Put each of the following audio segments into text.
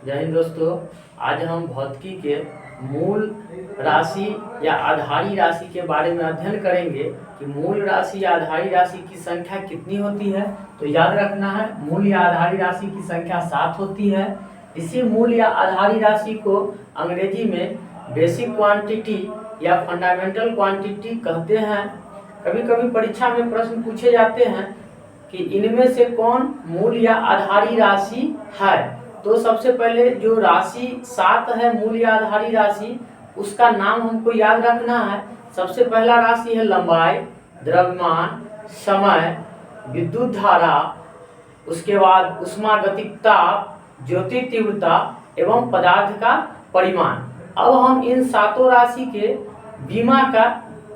जय हिंद दोस्तों। आज हम भौतिकी के मूल राशि या आधारी राशि के बारे में अध्ययन करेंगे कि मूल राशि या आधारी राशि की संख्या कितनी होती है। तो याद रखना है, मूल या आधारी राशि की संख्या 7 होती है। इसी मूल या आधारी राशि को अंग्रेजी में बेसिक क्वांटिटी या फंडामेंटल क्वांटिटी कहते हैं। कभी कभी परीक्षा में प्रश्न पूछे जाते हैं कि इनमें से कौन मूल या आधारी राशि है। तो सबसे पहले जो राशि 7 है, मूल या आधारी राशि, उसका नाम हमको याद रखना है। सबसे पहला राशि है लंबाई, द्रव्यमान, समय, विद्युत धारा, उसके बाद ऊष्मागतिक ताप, ज्योति तीव्रता एवं पदार्थ का परिमाण। अब हम इन सातों राशि के बीमा का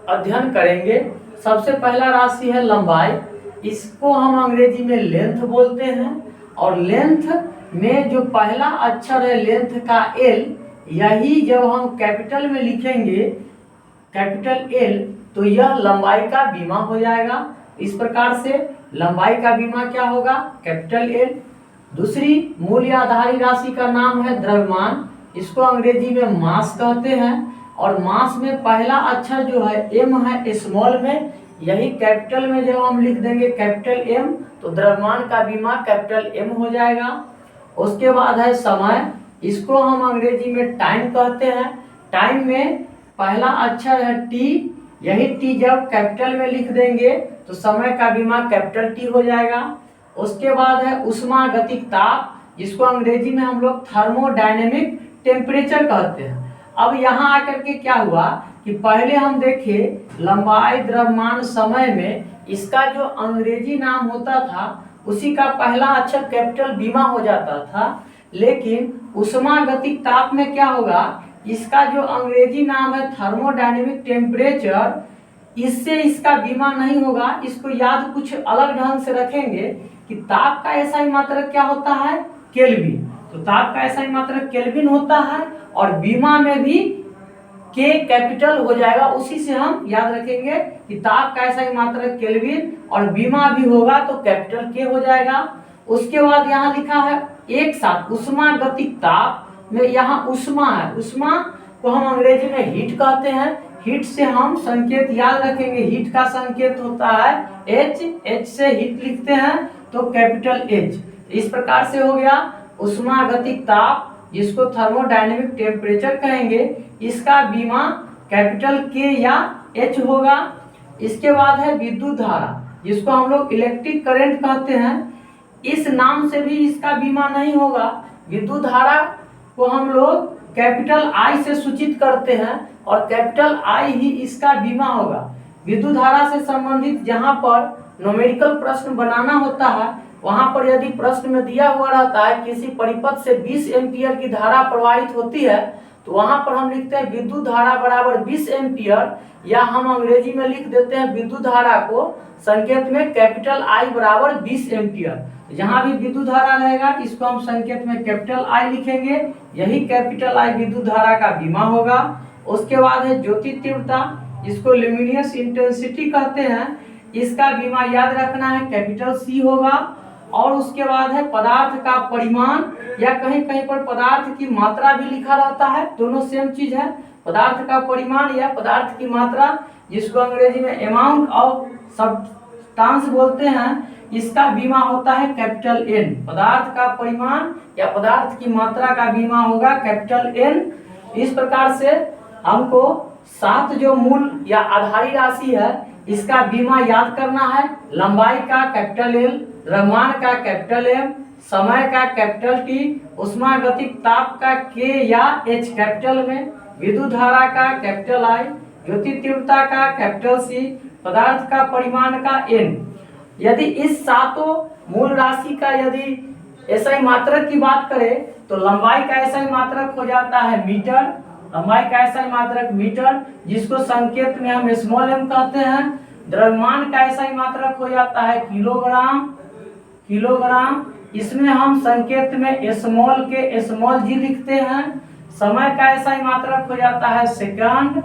अध्ययन करेंगे। सबसे पहला राशि है लंबाई। इसको हम अंग्रेजी में लेंथ बोलते हैं, और लेंथ में जो पहला अक्षर है लेंथ का एल, यही जब हम कैपिटल में लिखेंगे कैपिटल एल, तो यह लंबाई का बीमा हो जाएगा। इस प्रकार से लंबाई का बीमा क्या होगा, कैपिटल एल। दूसरी मूल या आधारी राशि का नाम है द्रव्यमान। इसको अंग्रेजी में मास कहते हैं, और मास में पहला अक्षर जो है एम है स्मॉल में, यही कैपिटल में जब हम लिख देंगे कैपिटल एम, तो द्रव्यमान का बीमा कैपिटल एम हो जाएगा। उसके बाद है समय। इसको हम अंग्रेजी में टाइम कहते हैं। टाइम में पहला अक्षर है टी, यही टी जब कैपिटल में लिख देंगे तो समय का बीमा कैपिटल टी हो जाएगा। उसके बाद है ऊष्मागतिक ताप, जिसको अंग्रेजी में हम लोग थर्मोडायनेमिक टेम्परेचर कहते हैं। अब यहाँ आकर के क्या हुआ कि पहले हम देखें लंबाई, द्रव्यमान, समय में इसका जो अंग्रेजी नाम होता था उसी का पहला अक्षर कैपिटल बीमा हो जाता था। लेकिन ऊष्मागतिक ताप में क्या होगा, इसका जो अंग्रेजी नाम है थर्मोडायनेमिक टेम्परेचर, इससे इसका बीमा नहीं होगा। इसको याद कुछ अलग ढंग से रखेंगे कि ताप का ऐसा ही मात्रक क्या होता है, केल्विन। तो ताप का ऐसा ही मात्रक केल्विन होता है, और बीमा में भी के कैपिटल हो जाएगा। उसी से हम याद रखेंगे कि ताप का ऐसा ही मात्रक केल्विन, और बीमा भी होगा तो कैपिटल के हो जाएगा। उसके बाद यहाँ लिखा है एक साथ ऊष्मागतिक ताप में, यहाँ ऊष्मा है, ऊष्मा को हम अंग्रेजी में हीट कहते हैं। हीट से हम संकेत याद रखेंगे, हीट का संकेत होता है एच, एच से हीट लिखते हैं तो कैपिटल एच। इस प्रकार से हो गया ऊष्मागतिक ताप, जिसको थर्मोडायनेमिक टेम्परेचर कहेंगे, इसका बीमा कैपिटल के या एच होगा। इसके बाद है विद्युत धारा, जिसको हम लोग इलेक्ट्रिक करंट कहते हैं। इस नाम से भी इसका बीमा नहीं होगा। विद्युत धारा को हम लोग कैपिटल आई से सूचित करते हैं, और कैपिटल आई ही इसका बीमा होगा। विद्युत धारा से संबंधित जहाँ पर न्यूमेरिकल प्रश्न बनाना होता है, वहां पर यदि प्रश्न में दिया हुआ रहता है किसी परिपथ से 20 एम्पियर की धारा प्रवाहित होती है, तो वहां पर हम लिखते हैं विद्युत धारा बराबर 20 एम्पियर, या हम अंग्रेजी में लिख देते हैं विद्युत धारा को संकेत में कैपिटल आई बराबर 20 एम्पियर। जहां भी विद्युत धारा रहेगा इसको हम संकेत में कैपिटल आई लिखेंगे, यही कैपिटल आई विद्युत धारा का बीमा होगा। उसके बाद है ज्योति तीव्रता, जिसको ल्यूमिनियस इंटेंसिटी कहते हैं, इसका बीमा याद रखना है कैपिटल सी होगा। और उसके बाद है पदार्थ का परिमाण, या कहीं कहीं पर पदार्थ की मात्रा भी लिखा रहता है, दोनों सेम चीज है। पदार्थ का परिमाण या पदार्थ की मात्रा, जिसको अंग्रेजी में अमाउंट ऑफ सब्सटेंस बोलते हैं, इसका बीमा होता है कैपिटल एन। पदार्थ का परिमाण या पदार्थ की मात्रा का बीमा होगा कैपिटल एन। इस प्रकार से हमको 7 जो मूल या आधारी राशि है इसका बीमा याद करना है। लंबाई का कैपिटल एल, द्रव्यमान का कैपिटल एम, समय का कैपिटल टी, ऊष्मागतिक ताप का के या एच कैपिटल में, विद्युत धारा का कैपिटल आई, ज्योति तीव्रता का कैपिटल सी, पदार्थ का परिमाण का एन। यदि इस सातों मूल राशि का यदि ऐसा ही मात्रक की बात करें तो लंबाई का ऐसा ही मात्रक हो जाता है मीटर। लंबाई का ऐसा ही मात्रक मीटर, जिसको संकेत में हम स्मॉल एम कहते हैं। द्रव्यमान का ऐसा ही मात्रक हो जाता है किलोग्राम, किलोग्राम, इसमें हम संकेत में स्मॉल के स्मॉल जी लिखते हैं। समय का ऐसा ही मात्रक हो जाता है सेकंड,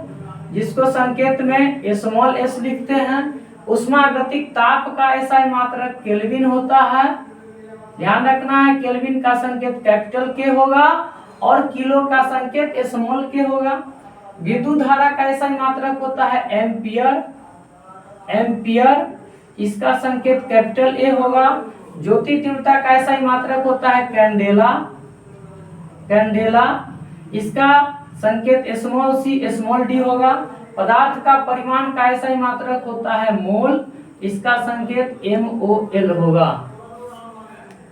जिसको संकेत में स्मॉल एस लिखते हैं। ऊष्मागतिक ताप का ऐसा ही मात्रक केल्विन होता है। ध्यान रखना है, केल्विन का संकेत कैपिटल के होगा और किलो का संकेत स्मॉल के होगा। विद्युत धारा का ऐसा मात्रक होता है एम्पियर, एम्पियर इसका संकेत कैपिटल ए होगा। ज्योति तीव्रता का ऐसा मात्रक होता है कैंडेला, कैंडेला इसका संकेत स्मॉल सी स्मॉल डी होगा। पदार्थ का परिमाण का ऐसा मात्रक होता है मोल, इसका संकेत MOL होगा।